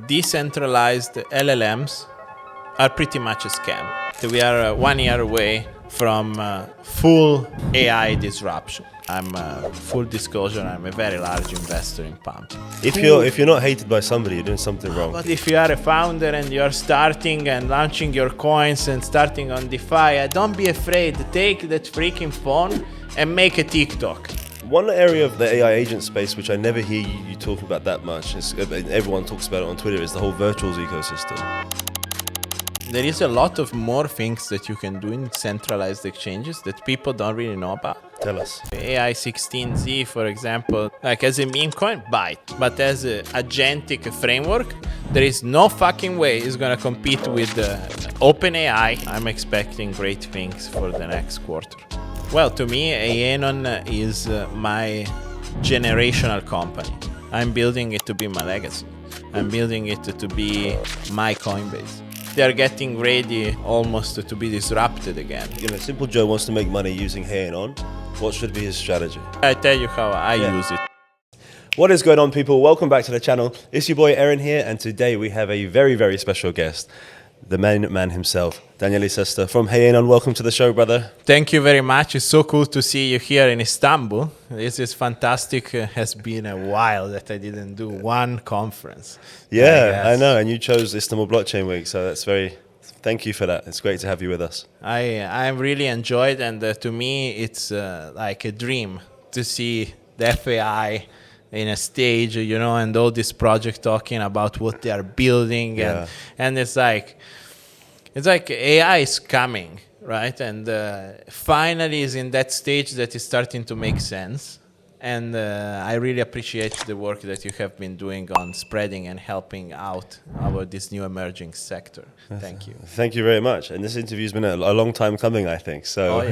decentralized LLMs are pretty much a scam. We are 1 year away from full AI disruption. I'm full disclosure, I'm a very large investor in Pump. If you're not hated by somebody, you're doing something wrong. But if you are a founder and you're starting and launching your coins and starting on DeFi, don't be afraid. Take that freaking phone and make a TikTok. One area of the AI agent space which I never hear you talk about that much, everyone talks about it on Twitter, is the whole virtuals ecosystem. There is a lot of more things that you can do in centralized exchanges that people don't really know about. Tell us. AI 16Z, for example, like as a meme coin, buy it. But as an agentic framework, there is no fucking way it's going to compete with OpenAI. I'm expecting great things for the next quarter. Well, to me, HeyAnon is my generational company. I'm building it to be my legacy. I'm building it to be my Coinbase. They're getting ready almost to be disrupted again. You know, Simple Joe wants to make money using HeyAnon. What should be his strategy? I tell you how I use it. What is going on, people? Welcome back to the channel. It's your boy Aaron here, and today we have a very, very special guest, the man himself, Daniele Sesta from HeyAnon. Welcome to the show, brother. Thank you very much. It's so cool to see you here in Istanbul. This is fantastic. It has been a while that I didn't do one conference. Yeah, I know. And you chose Istanbul Blockchain Week, so that's thank you for that. It's great to have you with us. I really enjoyed, and to me, it's like a dream to see DeFAI in a stage, you know, and all this project talking about what they are building, and it's like AI is coming, right? And finally is in that stage that is starting to make sense. And I really appreciate the work that you have been doing on spreading and helping out this new emerging sector. Thank you. Thank you very much. And this interview's been a long time coming, I think. So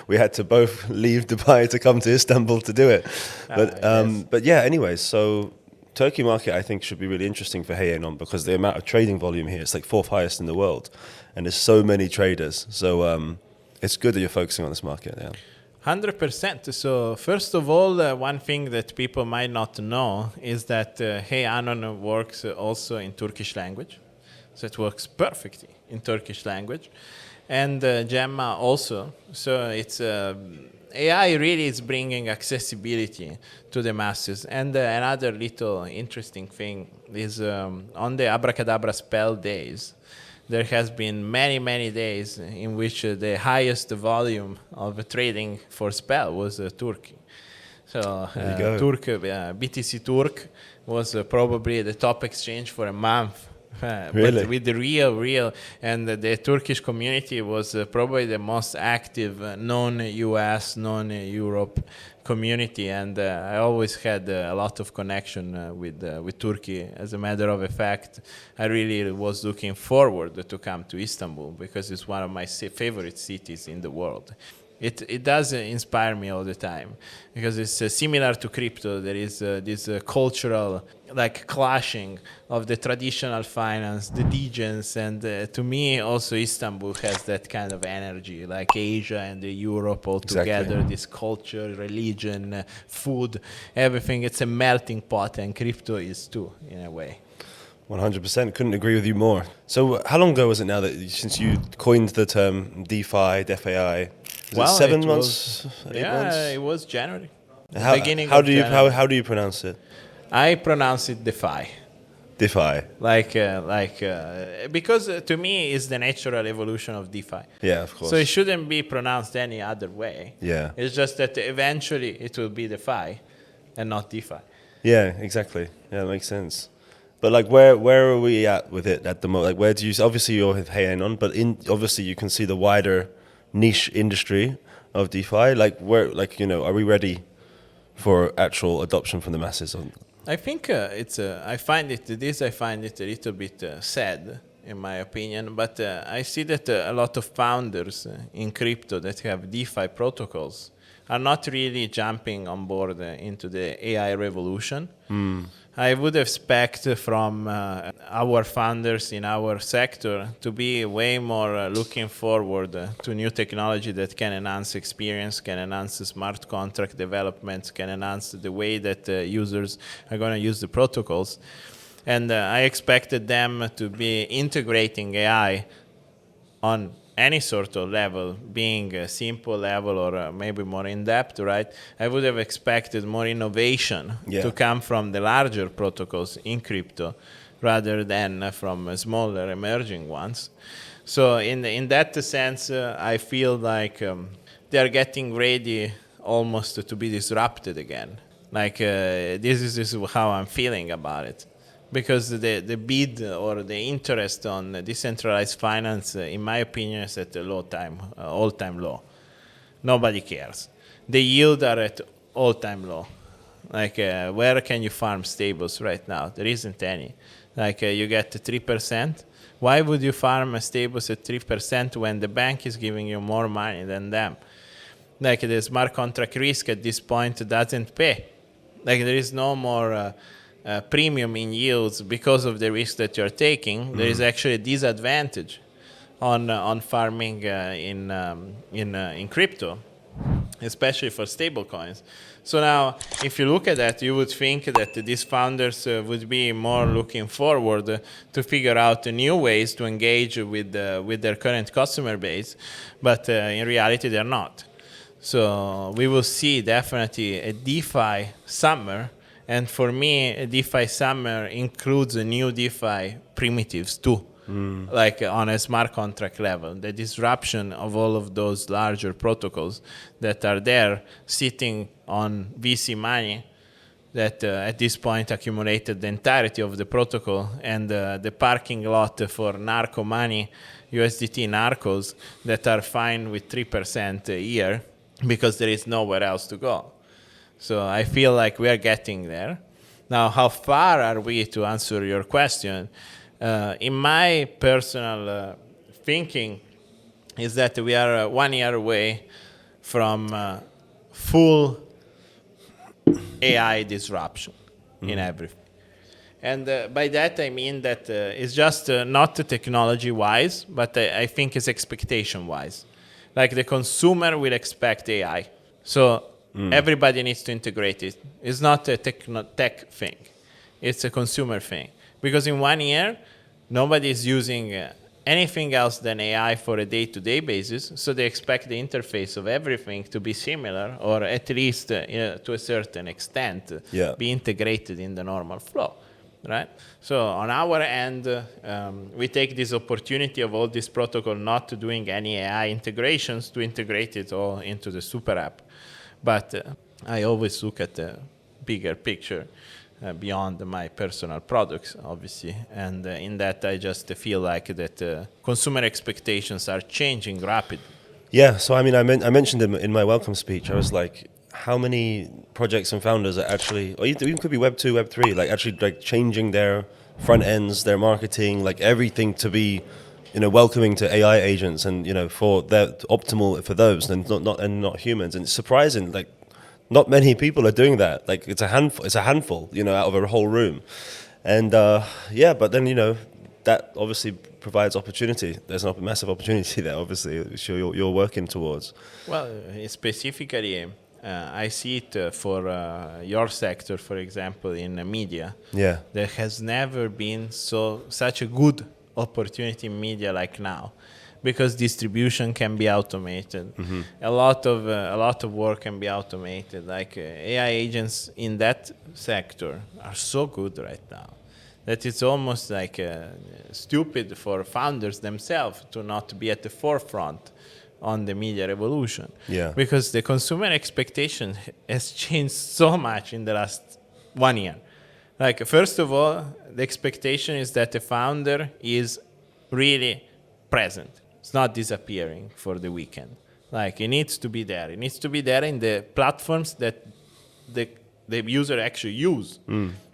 we had to both leave Dubai to come to Istanbul to do it. But yeah, anyways, so Turkey market, I think, should be really interesting for HeyAnon because the amount of trading volume here, it's like 4th highest in the world. And there's so many traders. So it's good that you're focusing on this market. Yeah. 100%. So first of all, one thing that people might not know is that HeyAnon works also in Turkish language. So it works perfectly in Turkish language. And Gemma also. So it's AI really is bringing accessibility to the masses. And another little interesting thing is on the Abracadabra spell days, there has been many days in which the highest volume of trading for spell was Turkey. So BTC Turk was probably the top exchange for a month. Really? But with the real, and the Turkish community was probably the most active non-US, non-Europe community, and I always had a lot of connection with Turkey. As a matter of fact, I really was looking forward to come to Istanbul because it's one of my favorite cities in the world. It does inspire me all the time because it's similar to crypto. There is this cultural clashing of the traditional finance, the degens, and to me also Istanbul has that kind of energy, like Asia and Europe all together. This culture, religion, food, everything. It's a melting pot, and crypto is too, in a way. 100%. Couldn't agree with you more. So how long ago was it now since you coined the term DeFi? Was it 7 months? 8 months? It was January. How do you pronounce it? I pronounce it DeFi. DeFi. Because to me it's the natural evolution of DeFi. Yeah, of course. So it shouldn't be pronounced any other way. Yeah. It's just that eventually it will be DeFi and not DeFi. Yeah, exactly. Yeah, that makes sense. But where are we at with it at the moment? Where do you obviously you're with HeyAnon, but obviously you can see the wider niche industry of DeFi. Are we ready for actual adoption from the masses? I think I find it a little bit sad, in my opinion, but I see that a lot of founders in crypto that have DeFi protocols are not really jumping on board into the AI revolution. I would expect from our founders in our sector to be way more looking forward to new technology that can enhance experience, can enhance the smart contract development, can enhance the way that users are going to use the protocols. And I expected them to be integrating AI on any sort of level, being a simple level or maybe more in-depth, right? I would have expected more innovation to come from the larger protocols in crypto rather than from smaller emerging ones. So in that sense, I feel like they are getting ready almost to be disrupted again. Like this is how I'm feeling about it. Because the bid or the interest on decentralized finance, in my opinion, is at a all-time low. Nobody cares. The yield are at all-time low. Like, where can you farm stables right now? There isn't any. Like, you get 3%. Why would you farm stables at 3% when the bank is giving you more money than them? Like, the smart contract risk at this point doesn't pay. Like, there is no more premium in yields because of the risk that you're taking. There is actually a disadvantage on farming in crypto, especially for stable coins. So now, if you look at that, you would think that these founders would be more looking forward to figure out new ways to engage with their current customer base, but in reality, they're not. So we will see definitely a DeFi summer. And for me, a DeFi summer includes new DeFi primitives too, like on a smart contract level. The disruption of all of those larger protocols that are there sitting on VC money that at this point accumulated the entirety of the protocol, and the parking lot for narco money, USDT narcos, that are fine with 3% a year because there is nowhere else to go. So I feel like we are getting there. Now, how far are we, to answer your question? In my personal thinking is that we are 1 year away from full AI disruption in everything. And by that I mean that it's just not technology-wise, but I think it's expectation-wise. Like the consumer will expect AI. So everybody needs to integrate it. It's not a tech thing. It's a consumer thing. Because in 1 year, nobody is using anything else than AI for a day-to-day basis, so they expect the interface of everything to be similar, or at least to a certain extent, be integrated in the normal flow, right? So on our end, we take this opportunity of all this protocol not to doing any AI integrations to integrate it all into the super app. But I always look at the bigger picture beyond my personal products, obviously. And in that, I just feel like that consumer expectations are changing rapidly. Yeah, so I mean, I mentioned in my welcome speech, I was like, how many projects and founders are actually, or even could be Web 2, Web 3, like actually like changing their front ends, their marketing, like everything to be, welcoming to AI agents and, for their optimal for those and not humans. And it's surprising, like not many people are doing that. Like it's a handful, out of a whole room. And but then, that obviously provides opportunity. There's a massive opportunity there, obviously, which you're working towards. Well, specifically, I see it for your sector, for example, in media. Yeah. There has never been such a good opportunity in media like now, because distribution can be automated. Mm-hmm. A lot of work can be automated. Like AI agents in that sector are so good right now that it's almost like stupid for founders themselves to not be at the forefront on the media revolution. Yeah. Because the consumer expectation has changed so much in the last 1 year. Like, first of all, the expectation is that the founder is really present. It's not disappearing for the weekend. Like, he needs to be there. He needs to be there in the platforms that the user actually use.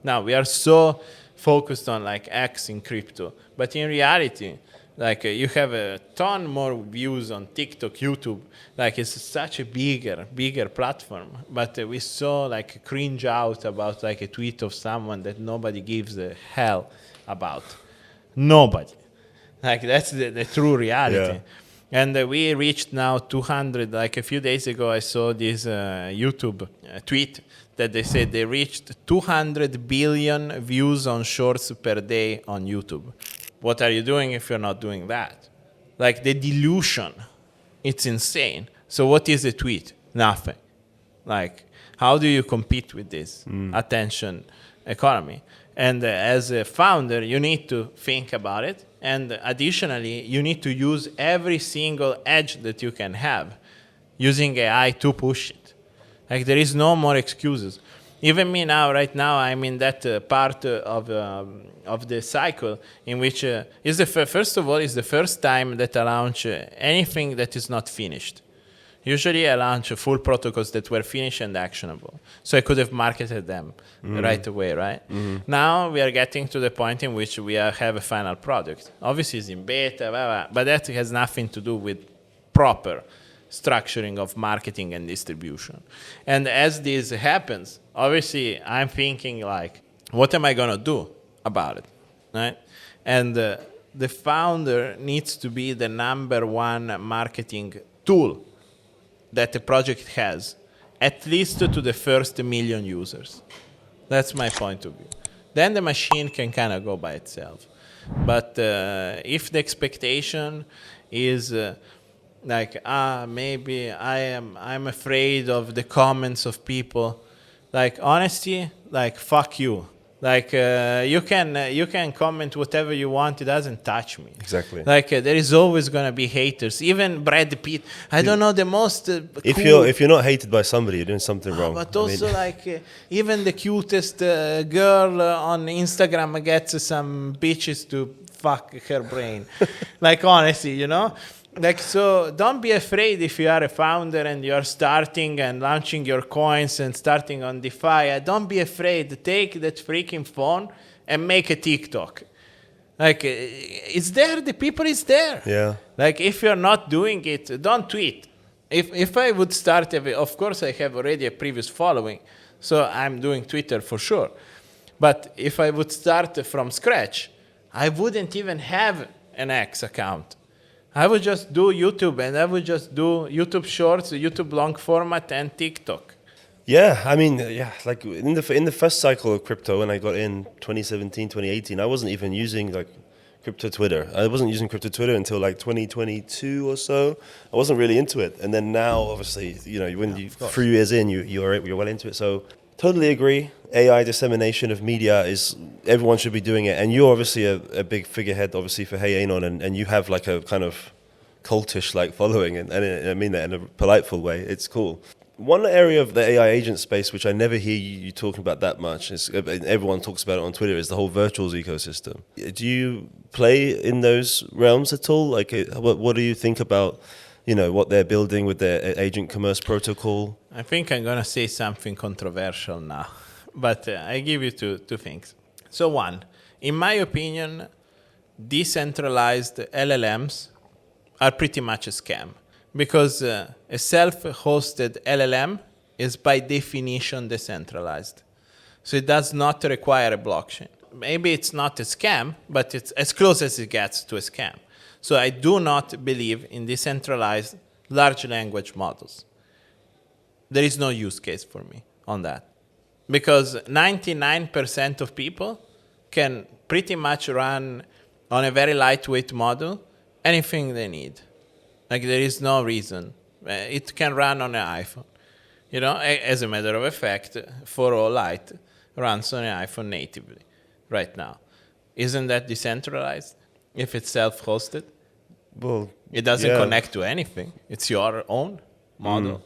Now, we are so focused on, like, X in crypto. But in reality, like, you have a ton more views on TikTok, YouTube. Like, it's such a bigger platform. But we so, like, cringe out about, like, a tweet of someone that nobody gives a hell about. Nobody. Like, that's the true reality. And we reached now 200. Like a few days ago, I saw this YouTube tweet that they said they reached 200 billion views on shorts per day on YouTube. What are you doing if you're not doing that? Like the delusion, it's insane. So what is a tweet? Nothing. Like, how do you compete with this attention economy? And as a founder, you need to think about it. And additionally, you need to use every single edge that you can have using AI to push it. Like, there is no more excuses. Even me now, right now, I'm in that part of the cycle in which is first of all, is the first time that I launch anything that is not finished. Usually I launch full protocols that were finished and actionable. So I could have marketed them right away, right? Now we are getting to the point in which we have a final product. Obviously it's in beta, blah, blah, but that has nothing to do with proper structuring of marketing and distribution. And as this happens, obviously I'm thinking like, what am I going to do about it, right? And the founder needs to be the number one marketing tool that the project has, at least to the first million users. That's my point of view. Then the machine can kind of go by itself. But if the expectation is maybe I'm afraid of the comments of people, like honestly, like fuck you. Like you can comment whatever you want. It doesn't touch me. Exactly. Like there is always gonna be haters. Even Brad Pitt. I don't know the most. If you're not hated by somebody, you're doing something wrong. But also even the cutest girl on Instagram gets some bitches to fuck her brain. Like honestly, you know. Like, so don't be afraid if you are a founder and you're starting and launching your coins and starting on DeFi. Don't be afraid. Take that freaking phone and make a TikTok. Like, it's there. The people is there. Yeah. Like, if you're not doing it, don't tweet. If I would start, of course, I have already a previous following. So I'm doing Twitter for sure. But if I would start from scratch, I wouldn't even have an X account. I would just do YouTube, and I would just do YouTube Shorts, YouTube long format, and TikTok. Yeah, I mean, like in the first cycle of crypto, when I got in 2017, 2018, I wasn't even using like crypto Twitter. I wasn't using crypto Twitter until like 2022 or so. I wasn't really into it, and then now, obviously, you know, when you 3 years in, you're well into it. So totally agree. AI dissemination of media everyone should be doing it, and you're obviously a big figurehead, obviously for Hey Anon, and you have like a kind of cultish like following, and I mean that in a politeful way. It's cool. One area of the AI agent space which I never hear you talking about that much, everyone talks about it on Twitter, is the whole virtuals ecosystem. Do you play in those realms at all? Like, what do you think about, you know, what they're building with their agent commerce protocol? I think I'm gonna say something controversial now. But I give you two things. So one, in my opinion, decentralized LLMs are pretty much a scam, because a self-hosted LLM is by definition decentralized. So it does not require a blockchain. Maybe it's not a scam, but it's as close as it gets to a scam. So I do not believe in decentralized large language models. There is no use case for me on that. Because 99% of people can pretty much run on a very lightweight model anything they need. Like, there is no reason. It can run on an iPhone. You know, as a matter of fact, 4.0 Lite runs on an iPhone natively right now. Isn't that decentralized if it's self-hosted? Well, it doesn't connect to anything. It's your own model.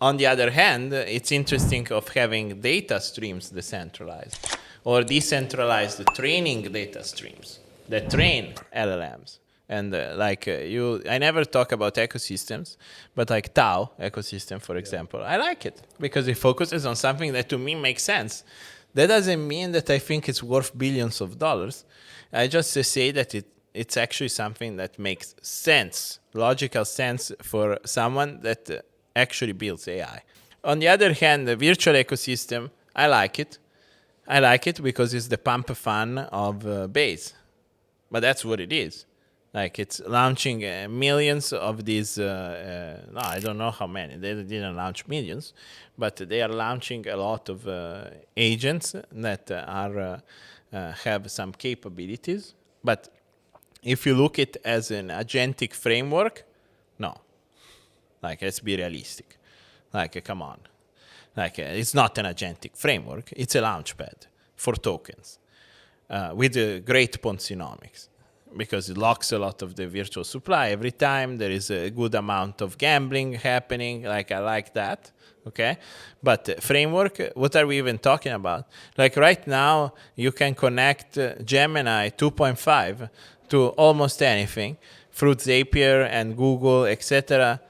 On the other hand, it's interesting of having data streams decentralized or decentralized training data streams that train LLMs. And I never talk about ecosystems, but like Tao ecosystem, for example, I like it because it focuses on something that to me makes sense. That doesn't mean that I think it's worth billions of dollars. I just say that it's actually something that makes sense, logical sense for someone that actually builds AI. On the other hand, the virtual ecosystem, I like it. I like it because it's the pump fun of Base. But that's what it is. Like it's launching millions of these. No, I don't know how many. They didn't launch millions, but they are launching a lot of agents that are have some capabilities. But if you look at it as an agentic framework, no. Like, let's be realistic. Like, come on. Like, it's not an agentic framework. It's a launchpad for tokens with great Ponzinomics, because it locks a lot of the virtual supply every time. There is a good amount of gambling happening. Like, I like that. Okay. But framework, what are we even talking about? Like, right now, you can connect Gemini 2.5 to almost anything through Zapier and Google, etc.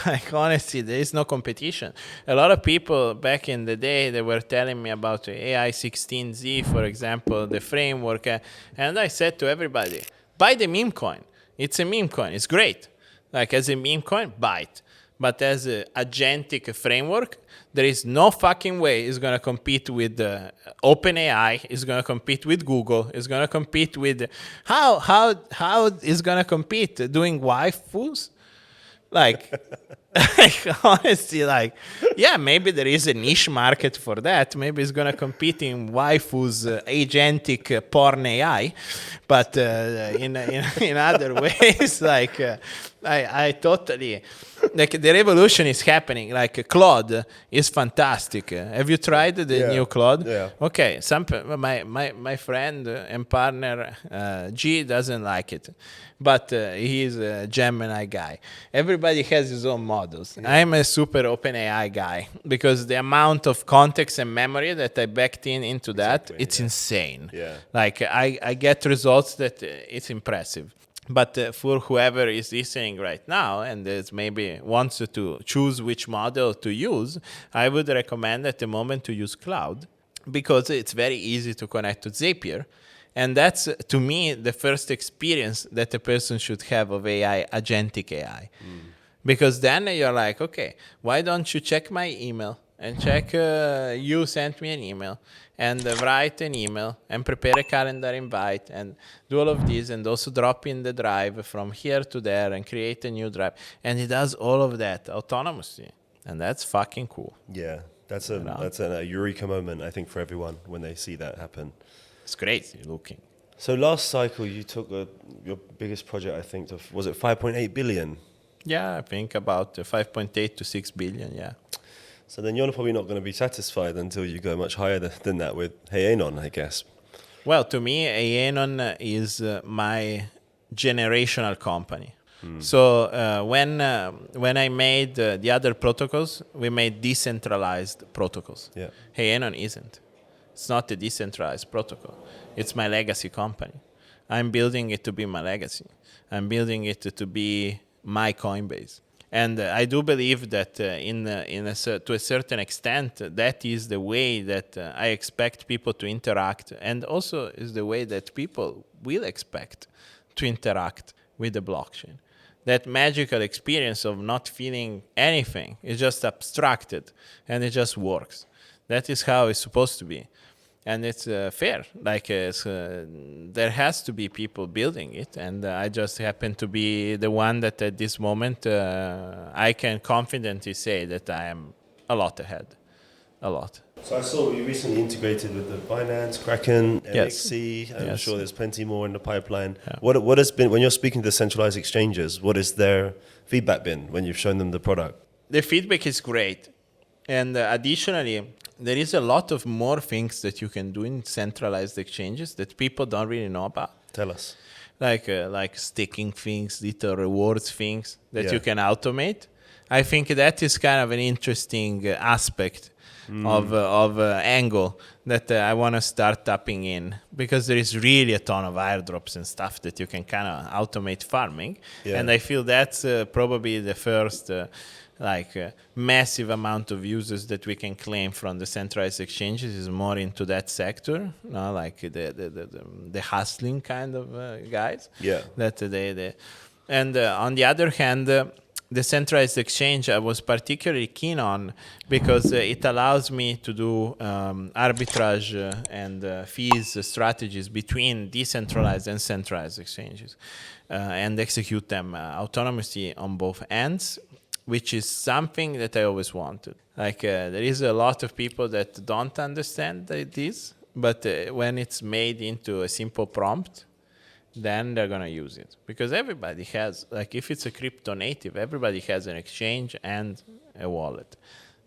Like, honestly, there is no competition. A lot of people back in the day, they were telling me about AI 16Z, for example, the framework. And I said to everybody, buy the meme coin. It's a meme coin. It's great. Like, as a meme coin, buy it. But as an agentic framework, there is no fucking way it's going to compete with OpenAI. It's going to compete with Google. It's going to compete with... How is going to compete? Doing waifus? Like, honestly, like, yeah, maybe there is a niche market for that. Maybe it's going to compete in waifu's agentic porn AI. But in other ways, like, I totally... Like, the revolution is happening. Like, Claude is fantastic. Have you tried the new Claude? Yeah. Okay. My friend and partner G doesn't like it, but he's a Gemini guy. Everybody has his own models. Yeah. I'm a super OpenAI guy because the amount of context and memory that I backed into that, it's insane. Yeah. Like, I get results that it's impressive. But for whoever is listening right now and is maybe wants to choose which model to use, I would recommend at the moment to use Cloud, because it's very easy to connect to Zapier. And that's, to me, the first experience that a person should have of AI, agentic AI. Because then you're like, okay, why don't you check my email and check you sent me an email, and write an email and prepare a calendar invite and do all of this, and also drop in the drive from here to there and create a new drive. And it does all of that autonomously. And that's fucking cool. Yeah, that's a eureka moment, I think, for everyone when they see that happen. It's crazy looking. So last cycle, you took your biggest project, I think, was it 5.8 billion? Yeah, I think about 5.8 to 6 billion, yeah. So then you're probably not going to be satisfied until you go much higher than that with HeyAnon, I guess. Well, to me, HeyAnon is my generational company. So when I made the other protocols, we made decentralized protocols. Yeah. HeyAnon isn't. It's not a decentralized protocol. It's my legacy company. I'm building it to be my legacy. I'm building it to be my Coinbase. And I do believe that to a certain extent, that is the way that I expect people to interact, and also is the way that people will expect to interact with the blockchain. That magical experience of not feeling anything is just abstracted, and it just works. That is how it's supposed to be. And it's fair. Like, there has to be people building it, and I just happen to be the one that at this moment I can confidently say that I am a lot ahead. A lot. So I saw you recently integrated with the Binance, Kraken, MXC. I'm sure there's plenty more in the pipeline. Yeah. What has been, when you're speaking to centralized exchanges, what has their feedback been when you've shown them the product? The feedback is great. And additionally, there is a lot of more things that you can do in centralized exchanges that people don't really know about. Tell us. Like staking things, little rewards things that you can automate. I think that is kind of an interesting aspect of angle that I want to start tapping in, because there is really a ton of airdrops and stuff that you can kind of automate farming. Yeah. And I feel that's probably the first massive amount of users that we can claim from the centralized exchanges is more into that sector, like the hustling kind of guys. Yeah. And on the other hand, decentralized exchange I was particularly keen on because it allows me to do arbitrage and fees strategies between decentralized and centralized exchanges and execute them autonomously on both ends, which is something that I always wanted. Like there is a lot of people that don't understand this, but when it's made into a simple prompt, then they're going to use it. Because everybody has, like if it's a crypto native, everybody has an exchange and a wallet.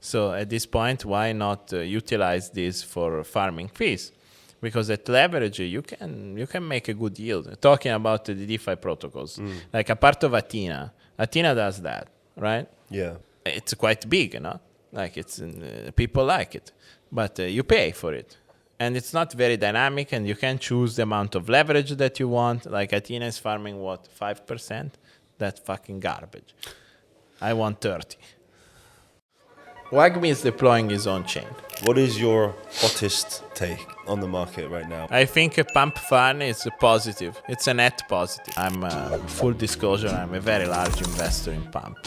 So at this point, why not utilize this for farming fees? Because at leverage, you can make a good yield. Talking about the DeFi protocols, like a part of Athena does that, right? Yeah. It's quite big, you know? Like it's people like it, but you pay for it. And it's not very dynamic, and you can choose the amount of leverage that you want. Like Athena is farming, 5%? That's fucking garbage. I want 30. WAGMI is deploying his own chain. What is your hottest take on the market right now? I think a pump fund is a positive. It's a net positive. I'm full disclosure, I'm a very large investor in pump.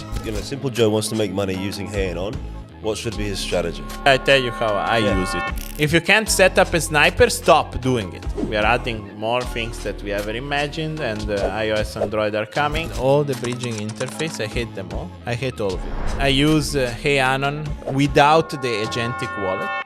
Simple Joe wants to make money using HeyAnon. What should be his strategy? I tell you how I use it. If you can't set up a sniper, stop doing it. We are adding more things that we ever imagined, and iOS, Android are coming. All the bridging interface, I hate them all. I hate all of it. I use HeyAnon without the Agentic wallet.